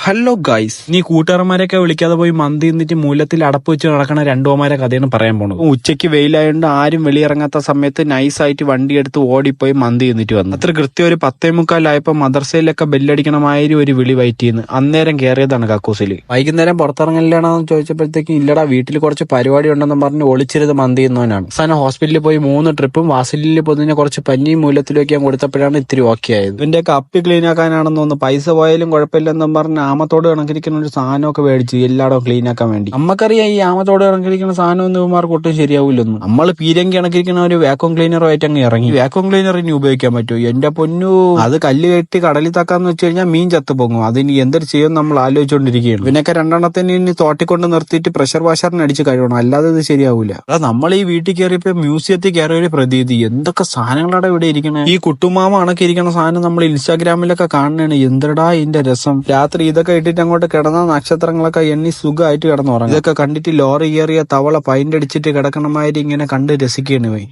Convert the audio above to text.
Hello guys, നീ കൂട്ടുകാരന്മാരെയൊക്കെ വിളിക്കാതെ പോയി മന്തി നിന്നിട്ട് മൂലത്തിൽ അടപ്പ് വെച്ച് നടക്കണ രണ്ടുമാരെ കഥയാണ് പറയാൻ പോണത്. ഉച്ചയ്ക്ക് വെയിലായതുകൊണ്ട് ആരും വെളിയിറങ്ങാത്ത സമയത്ത് നൈസായിട്ട് വണ്ടി എടുത്ത് ഓടിപ്പോയി മന്തി നിന്നിട്ട് വന്നു. അത്ര കൃത്യം ഒരു 10:45 മദർസയിലൊക്കെ ബെല്ലടിക്കണമാതിരി ഒരു വിളി വയറ്റിന്ന് അന്നേരം കയറിയതാണ് കക്കൂസില്. വൈകുന്നേരം പുറത്തിറങ്ങലാണെന്ന് ചോദിച്ചപ്പോഴത്തേക്കും ഇല്ലടാ വീട്ടിൽ കുറച്ച് പരിപാടി ഉണ്ടെന്ന് പറഞ്ഞ് ഒളിച്ചിരുത് മന്തി എന്നവനാണ്. അവസാനം ഹോസ്പിറ്റലിൽ പോയി 3 ട്രിപ്പും വാസലിൽ പൊതിഞ്ഞ കുറച്ച് പനിയും മൂലത്തിലേക്ക് ഞാൻ കൊടുത്തപ്പോഴാണ് ഇത്തിരി ഓക്കെ ആയത്. ഇതിന്റെയൊക്കെ അപ്പി ക്ലീൻ ആക്കാനാണെന്ന് തോന്നുന്നു. പൈസ പോയാലും കുഴപ്പമില്ലെന്നും പറഞ്ഞ് ആമത്തോട് കണക്കിരിക്കുന്ന ഒരു സാധനമൊക്കെ മേടിച്ച് എല്ലായിടവും ക്ലീൻ ആക്കാൻ വേണ്ടി. നമുക്കറിയാം ഈ ആമത്തോട് കണക്കിരിക്കുന്ന സാധനം ഒന്നും ഇവന്മാർക്ക് ഒട്ടും ശരിയാവില്ലെന്നും. നമ്മൾ പീരങ്കി കണക്കിരിക്കുന്ന ഒരു വാക്വം ക്ലീനറുമായിട്ട് അങ്ങ് ഇറങ്ങി. വാക്വം ക്ലീനർ ഇനി ഉപയോഗിക്കാൻ പറ്റുമോ? എന്റെ പൊന്നു, അത് കല്ല് കെട്ടി കടലിൽ തക്കാന്ന് വെച്ച് കഴിഞ്ഞാൽ മീൻ ചത്തു പോകും. അതിന് എന്തൊരു ചെയ്യും നമ്മൾ ആലോചിച്ചുകൊണ്ടിരിക്കുകയാണ്. ഇതിനൊക്കെ 2 ഇനി തോട്ടിക്കൊണ്ട് നിർത്തിയിട്ട് പ്രഷർ വാഷറിന് അടിച്ച് കഴിയണം, അല്ലാതെ ഇത് ശരിയാവൂല. നമ്മൾ ഈ വീട്ടിൽ കയറിയപ്പോ മ്യൂസിയത്തിൽ കയറിയ ഒരു പ്രതീതി. എന്തൊക്കെ സാധനങ്ങളാണ് ഇവിടെ ഇരിക്കണേ. ഈ കുട്ടുമാമ കണക്കിരിക്കുന്ന സാധനം നമ്മൾ ഇൻസ്റ്റാഗ്രാമിലൊക്കെ കാണണേണ്. എന്തടാ ഇതിന്റെ രസം. രാത്രി ഇതൊക്കെ ഇട്ടിട്ട് അങ്ങോട്ട് കിടന്ന നക്ഷത്രങ്ങളൊക്കെ എണ്ണി സുഖമായിട്ട് കിടന്നുറങ്ങും. ഇതൊക്കെ കണ്ടിട്ട് ലോറി കയറിയ തവള പൈൻ്റ് അടിച്ചിട്ട് കിടക്കണമാതിരി ഇങ്ങനെ കണ്ട് രസിക്കുകയാണ് പോയി.